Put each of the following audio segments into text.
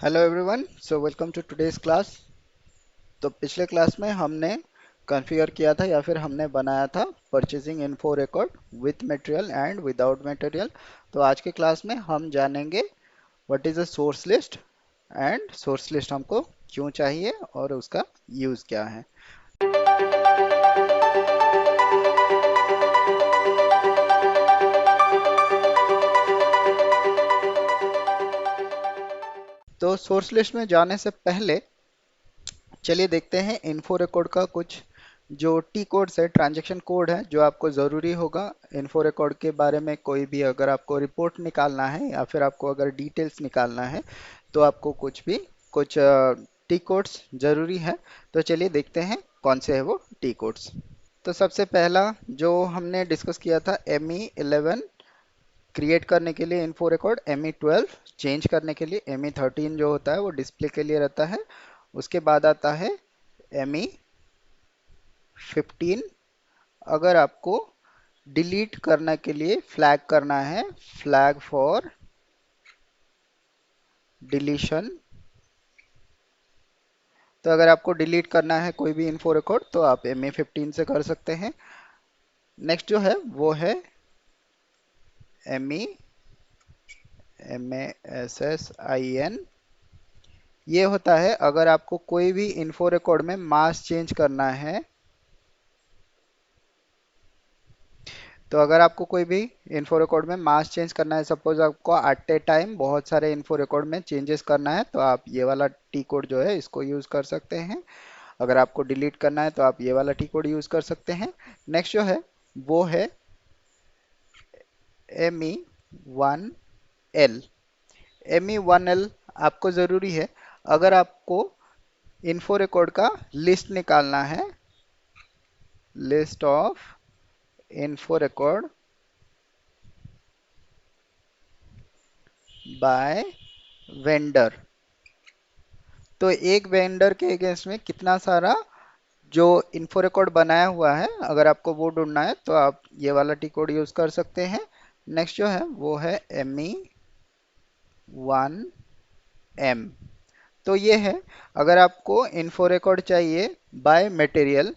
Hello everyone, so welcome to today's class. तो पिछले class में हमने कॉन्फ़िगर किया था या फिर हमने बनाया था purchasing info record with material and without material. तो आज के क्लास में हम जानेंगे what is a source list and source list हमको क्यों चाहिए और उसका यूज़ क्या है। तो सोर्स लिस्ट में जाने से पहले चलिए देखते हैं इन्फो रिकॉर्ड का कुछ जो टी कोड्स है, ट्रांजैक्शन कोड है जो आपको ज़रूरी होगा इन्फो रिकॉर्ड के बारे में। कोई भी अगर आपको रिपोर्ट निकालना है या फिर आपको अगर डिटेल्स निकालना है तो आपको कुछ टी कोड्स ज़रूरी है। तो चलिए देखते हैं कौन से है वो टी कोड्स। तो सबसे पहला जो हमने डिस्कस किया था ME11 क्रिएट करने के लिए इन्फो रिकॉर्ड, ME12 चेंज करने के लिए, ME13 जो होता है वो डिस्प्ले के लिए रहता है। उसके बाद आता है ME15 अगर आपको डिलीट करने के लिए फ्लैग करना है, फ्लैग फॉर डिलीशन। तो अगर आपको डिलीट करना है कोई भी इन्फो रिकॉर्ड तो आप ME15 से कर सकते हैं। नेक्स्ट जो है वो है MASSIN। ये होता है अगर आपको कोई भी इन्फो रिकॉर्ड में मास चेंज करना है। तो अगर आपको कोई भी इन्फो रिकॉर्ड में मास चेंज करना है, सपोज आपको एट ए टाइम बहुत सारे इन्फो रिकॉर्ड में चेंजेस करना है, तो आप ये वाला टी कोड जो है इसको यूज़ कर सकते हैं। अगर आपको डिलीट करना है तो आप ये वाला टी कोड यूज़ कर सकते हैं। नेक्स्ट जो है वो है ME1L। ME1L आपको ज़रूरी है अगर आपको इन्फो रिकॉर्ड का लिस्ट निकालना है, list of info record by vendor. तो एक वेंडर के अगेंस्ट में कितना सारा जो इन्फो रिकॉर्ड बनाया हुआ है, अगर आपको वो ढूंढना है तो आप ये वाला टी कोड यूज कर सकते हैं। नेक्स्ट जो है वो है ME1M। तो ये है अगर आपको इन्फो रिकॉर्ड चाहिए बाय मटेरियल,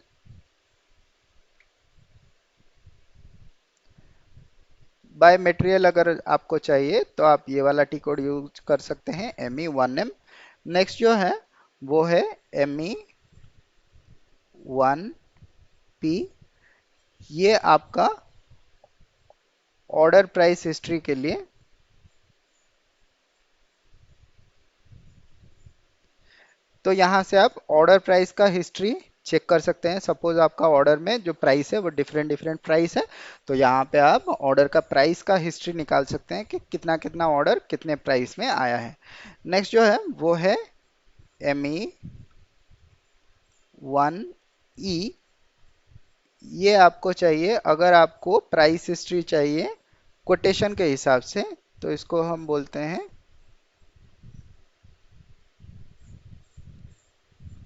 अगर आपको चाहिए तो आप ये वाला टी कोड यूज कर सकते हैं, ME1M। नेक्स्ट जो है वो है ME1P। ये आपका ऑर्डर प्राइस हिस्ट्री के लिए। तो यहाँ से आप ऑर्डर प्राइस का हिस्ट्री चेक कर सकते हैं। सपोज आपका ऑर्डर में जो प्राइस है वो डिफरेंट डिफरेंट प्राइस है, तो यहाँ पे आप ऑर्डर का प्राइस का हिस्ट्री निकाल सकते हैं कि कितना कितना ऑर्डर कितने प्राइस में आया है। नेक्स्ट जो है वो है ME1E। ये आपको चाहिए अगर आपको प्राइस हिस्ट्री चाहिए कोटेशन के हिसाब से, तो इसको हम बोलते हैं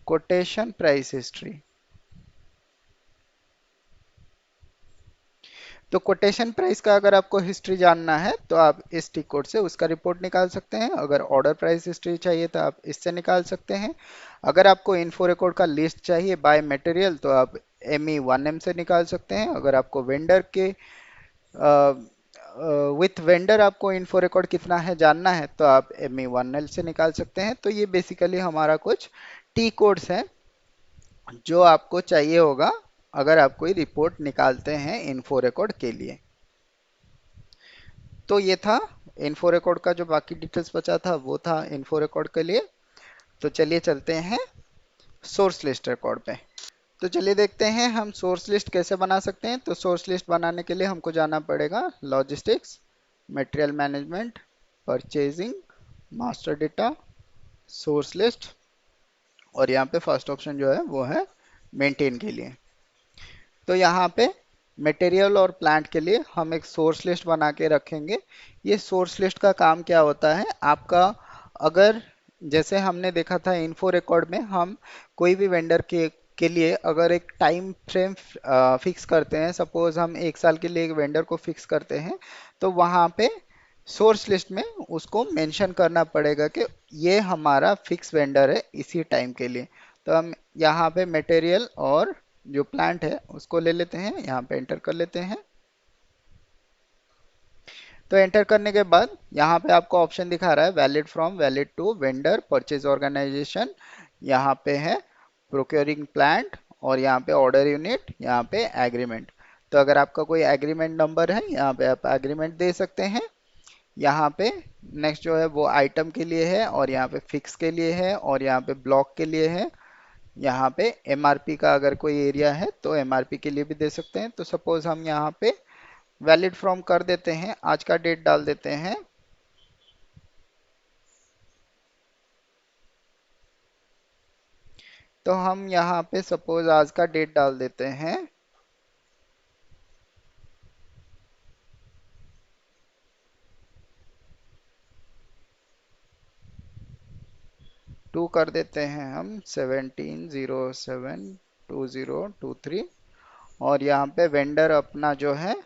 कोटेशन प्राइस हिस्ट्री। तो कोटेशन प्राइस का अगर आपको हिस्ट्री जानना है तो आप इस टी कोड से उसका रिपोर्ट निकाल सकते हैं। अगर ऑर्डर प्राइस हिस्ट्री चाहिए तो आप इससे निकाल सकते हैं। अगर आपको इन्फो रिकॉर्ड का लिस्ट चाहिए बाय मटेरियल तो आप ME1M से निकाल सकते हैं। अगर आपको वेंडर के विथ वेंडर आपको इन्फो रिकॉर्ड कितना है जानना है तो आप ME1L से निकाल सकते हैं। तो ये बेसिकली हमारा कुछ टी कोड्स हैं जो आपको चाहिए होगा अगर आप कोई रिपोर्ट निकालते हैं इन्फो रिकॉर्ड के लिए। तो ये था इन्फो रिकॉर्ड का, जो बाकी डिटेल्स बचा था वो था इन्फो रिकॉर्ड के लिए। तो चलिए चलते हैं सोर्स लिस्ट रिकॉर्ड पे। तो चलिए देखते हैं हम सोर्स लिस्ट कैसे बना सकते हैं। तो सोर्स लिस्ट बनाने के लिए हमको जाना पड़ेगा logistics, material management, purchasing, master data, source list, और यहाँ पे फर्स्ट ऑप्शन जो है वो है मेंटेन के लिए। तो यहाँ पे मटेरियल और प्लांट के लिए हम एक सोर्स लिस्ट बना के रखेंगे। ये सोर्स लिस्ट का काम क्या होता है आपका, अगर जैसे हमने देखा था इन्फो रिकॉर्ड में, हम कोई भी वेंडर के लिए अगर एक टाइम फ्रेम फिक्स करते हैं, सपोज हम 1 साल के लिए एक वेंडर को फिक्स करते हैं, तो वहाँ पे सोर्स लिस्ट में उसको मेंशन करना पड़ेगा कि ये हमारा फिक्स वेंडर है इसी टाइम के लिए। तो हम यहाँ पे मटेरियल और जो प्लांट है उसको ले लेते हैं, यहाँ पे एंटर कर लेते हैं। तो एंटर करने के बाद यहाँ पे आपको ऑप्शन दिखा रहा है valid from valid to vendor purchase organization, यहाँ पे है प्रोक्योरिंग प्लांट, और यहाँ पे ऑर्डर यूनिट, यहाँ पे एग्रीमेंट। तो अगर आपका कोई एग्रीमेंट नंबर है यहाँ पे आप एग्रीमेंट दे सकते हैं। यहाँ पे नेक्स्ट जो है वो आइटम के लिए है, और यहाँ पे फिक्स के लिए है, और यहाँ पे ब्लॉक के लिए है। यहाँ पे एमआरपी का अगर कोई एरिया है तो एमआरपी के लिए भी दे सकते हैं। तो सपोज हम यहाँ पे वैलिड फ्रॉम कर देते हैं, आज का डेट डाल देते हैं। तो हम यहाँ पे सपोज आज का डेट डाल देते हैं, टू कर देते हैं हम 17/07/2023। और यहाँ पे वेंडर अपना जो है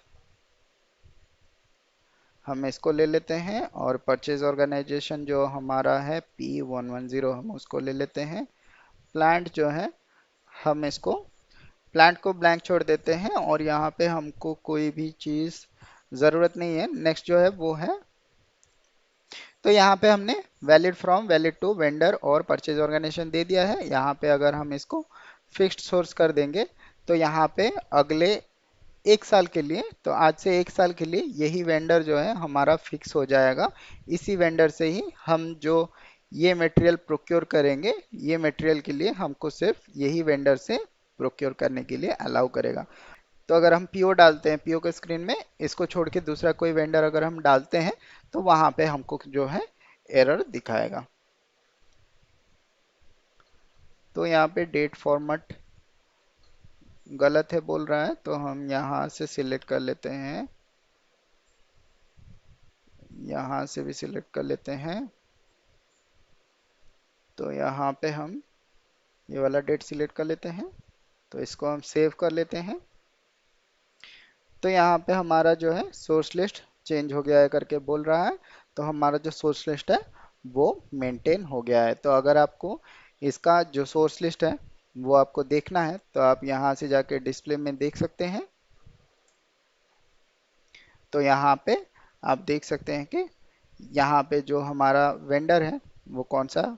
हम इसको ले लेते हैं, और परचेज ऑर्गेनाइजेशन जो हमारा है P110 हम उसको ले लेते हैं। प्लांट जो है हम इसको प्लांट को ब्लैंक छोड़ देते हैं, और यहाँ पे हमको कोई भी चीज़ ज़रूरत नहीं है। नेक्स्ट जो है वो है, तो यहाँ पे हमने valid from valid to vendor और परचेज ऑर्गेनाइजेशन दे दिया है। यहाँ पे अगर हम इसको फिक्स्ड सोर्स कर देंगे तो यहाँ पे अगले एक साल के लिए, तो आज से एक साल के लिए यही वेंडर जो है हमारा फिक्स हो जाएगा। इसी वेंडर से ही हम जो ये मटेरियल प्रोक्योर करेंगे, ये मटेरियल के लिए हमको सिर्फ यही वेंडर से प्रोक्योर करने के लिए अलाउ करेगा। तो अगर हम पीओ डालते हैं, पीओ के स्क्रीन में इसको छोड़ के दूसरा कोई वेंडर अगर हम डालते हैं तो वहां पे हमको जो है एरर दिखाएगा। तो यहाँ पे डेट फॉर्मेट गलत है बोल रहा है, तो हम यहाँ से सिलेक्ट कर लेते हैं, यहाँ से भी सिलेक्ट कर लेते हैं। तो यहाँ पे हम ये वाला डेट सिलेक्ट कर लेते हैं, तो इसको हम सेव कर लेते हैं। तो यहाँ पे हमारा जो है सोर्स लिस्ट चेंज हो गया है करके बोल रहा है। तो हमारा जो सोर्स लिस्ट है वो मेंटेन हो गया है। तो अगर आपको इसका जो सोर्स लिस्ट है वो आपको देखना है तो आप यहाँ से जाके डिस्प्ले में देख सकते हैं। तो यहाँ पे आप देख सकते हैं कि यहाँ पे जो हमारा वेंडर है वो कौन सा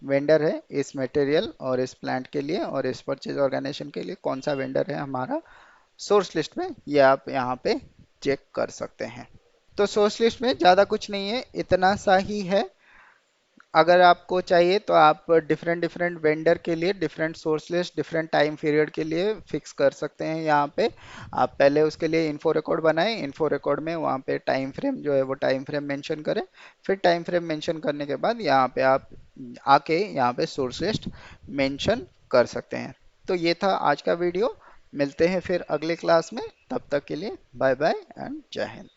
वेंडर है इस मटेरियल और इस प्लांट के लिए और इस परचेज ऑर्गेनाइजेशन के लिए, कौन सा वेंडर है हमारा सोर्स लिस्ट में, ये आप यहाँ पे चेक कर सकते हैं। तो सोर्स लिस्ट में ज़्यादा कुछ नहीं है, इतना सा ही है। अगर आपको चाहिए तो आप डिफरेंट डिफरेंट वेंडर के लिए different source list different time period के लिए फिक्स कर सकते हैं। यहाँ पे आप पहले उसके लिए इन्फो रिकॉर्ड बनाएं, इन्फो रिकॉर्ड में वहाँ पे टाइम फ्रेम जो है वो टाइम फ्रेम मेंशन करें। फिर टाइम फ्रेम मेंशन करने के बाद यहाँ पे आप आके यहाँ पे सोर्स लिस्ट मेंशन कर सकते हैं। तो ये था आज का वीडियो, मिलते हैं फिर अगले क्लास में, तब तक के लिए बाय बाय एंड जय हिंद।